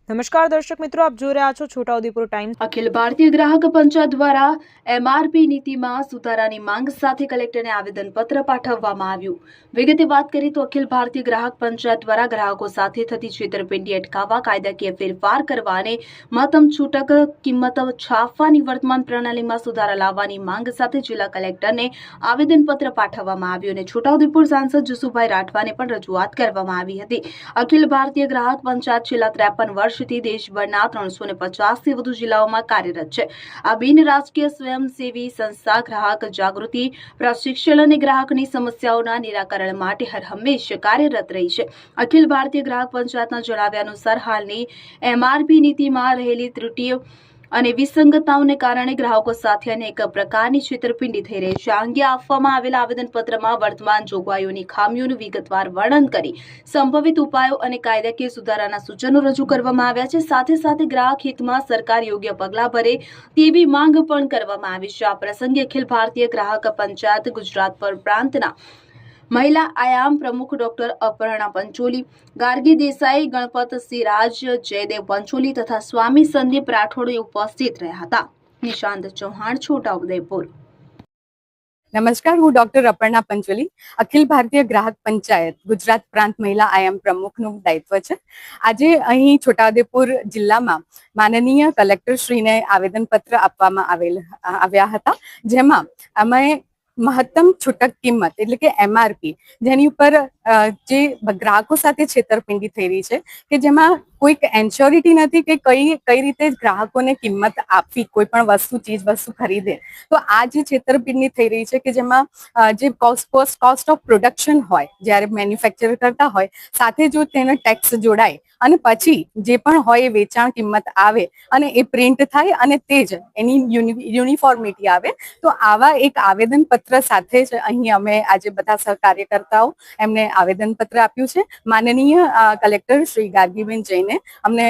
નમસ્કાર દર્શક મિત્રો, આપ જોઈ રહ્યા છો છોટાઉદેપુર ટાઈમ્સ। અખિલ ભારતીય ગ્રાહક પંચાયત દ્વારા એમઆરપી નીતિમાં સુધારાની માંગ સાથે કલેક્ટરને આવેદનપત્ર પાઠવવામાં આવ્યું। વિગતે વાત કરીએ તો અખિલ ભારતીય ગ્રાહક પંચાયત દ્વારા ગ્રાહકો સાથે થતી છેતરપિંડી અટકાવવા, કાયદાકીય ફેરફાર કરવા અને મહત્તમ છૂટક કિંમત છાપવાની વર્તમાન પ્રણાલીમાં સુધારા લાવવાની માંગ સાથે જિલ્લા કલેક્ટરને આવેદનપત્ર પાઠવવામાં આવ્યું અને છોટાઉદેપુર સાંસદ જસુભાઈ રાઠવાને પણ રજૂઆત કરવામાં આવી હતી। અખિલ ભારતીય ગ્રાહક પંચાયત છેલ્લા 53 વર્ષ દેશભરના 350 થી વધુ જિલ્લાઓમાં કાર્યરત છે। આ બિન રાજકીય સ્વયંસેવી સંસ્થા ગ્રાહક જાગૃતિ, પ્રશિક્ષણ અને ગ્રાહકની સમસ્યાઓના નિરાકરણ માટે હરહંમેશ કાર્યરત રહી છે। અખિલ ભારતીય ગ્રાહક પંચાયતના જણાવ્યા અનુસાર હાલની એમઆરપી નીતિમાં રહેલી ત્રુટિઓ અને વિસંગતતાઓને કારણે ગ્રાહકો સાથે અનેક પ્રકારની છેતરપિંડી થઈ રહી છે। આ અંગે આપવામાં આવેલા આવેદનપત્રમાં વર્તમાન જોગવાઈઓની ખામીઓનું વિગતવાર વર્ણન કરી સંભવિત ઉપાયો અને કાયદાકીય સુધારાના સૂચનો રજૂ કરવામાં આવ્યા છે। સાથે સાથે ગ્રાહક હિતમાં સરકાર યોગ્ય પગલાં ભરે તેવી માંગ પણ કરવામાં આવી છે। આ પ્રસંગે અખિલ ભારતીય ગ્રાહક પંચાયત ગુજરાત પ્રાંતના મહિલા આયામ પ્રમુખ ડોક્ટર અપર્ણા પંચોલી, ગાર્ગી દેસાઈ, ગણપત સિરાજ, જયદેવ પંચોલી તથા સ્વામી સંદીપ રાઠોડ ઉપસ્થિત રહ્યા હતા। નિશાંત ચૌહાણ, છોટાઉદેપુર। નમસ્કાર, હું ડોક્ટર અપર્ણા પંચોલી, અખિલ ભારતીય ગ્રાહક પંચાયત ગુજરાત પ્રાંત મહિલા આયામ પ્રમુખનું દાયિત્વ છે। આજે અહીં છોટાઉદેપુર જિલ્લામાં માનનીય કલેક્ટરશ્રીને આવેદનપત્ર આપવામાં આવ્યા હતા, જેમાં અમે મહત્તમ છૂટક કિંમત એટલે કે એમઆરપી, જેની ઉપર જે ગ્રાહકો સાથે છેતરપિંડી થઈ રહી છે કે જેમાં કોઈક એન્શ્યોરિટી નથી કે કઈ રીતે ગ્રાહકોને કિંમત આપવી કોઈ પણ ચીજ વસ્તુ ખરીદે, તો આ જે છેતરપિંડી થઈ રહી છે કે જેમાં જે કોસ્ટ ઓફ પ્રોડક્શન હોય, જ્યારે મેન્યુફેક્ચર કરતા હોય સાથે જો તેનો ટેક્સ જોડાય અને પછી જે પણ હોય એ વેચાણ કિંમત આવે અને એ પ્રિન્ટ થાય અને તે જ એની યુનિફોર્મિટી આવે, તો આવા એક આવેદનપત્ર સાથે જ અહીં અમે આજે બધા સહકાર્યકર્તાઓ એમને આવેદનપત્ર આપ્યું છે। માનનીય કલેક્ટર શ્રી ગાર્ગીબેન જૈને અમને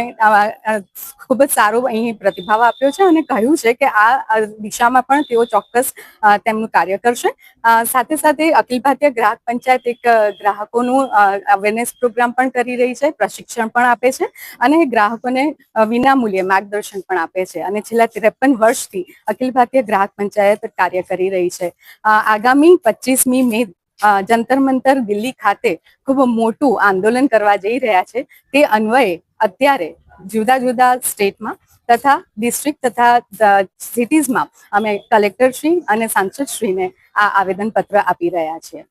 ખૂબ જ સારો અહીં પ્રતિભાવ આપ્યો છે અને કહ્યું છે કે આ દિશામાં પણ તેઓ ચોક્કસ તેમનું કાર્ય કરશે। સાથે સાથે અખિલ ભારતીય ગ્રાહક પંચાયત એક ગ્રાહકોનું અવેરનેસ પ્રોગ્રામ પણ કરી રહી છે, પ્રશિક્ષણ પણ આપે છે અને ગ્રાહકોને વિનામૂલ્યે માર્ગદર્શન પણ આપે છે અને છેલ્લા 53 વર્ષથી અખિલ ભારતીય ગ્રાહક પંચાયત કાર્ય કરી રહી છે। આગામી 25મી મે જંતર મંતર દિલ્હી ખાતે ખૂબ મોટું આંદોલન કરવા જઈ રહ્યા છે। તે અન્વયે અત્યારે જુદા જુદા સ્ટેટમાં તથા ડિસ્ટ્રિક્ટ તથા સિટીઝમાં અમે કલેક્ટરશ્રી અને સાંસદશ્રીને આ આવેદનપત્ર આપી રહ્યા છીએ।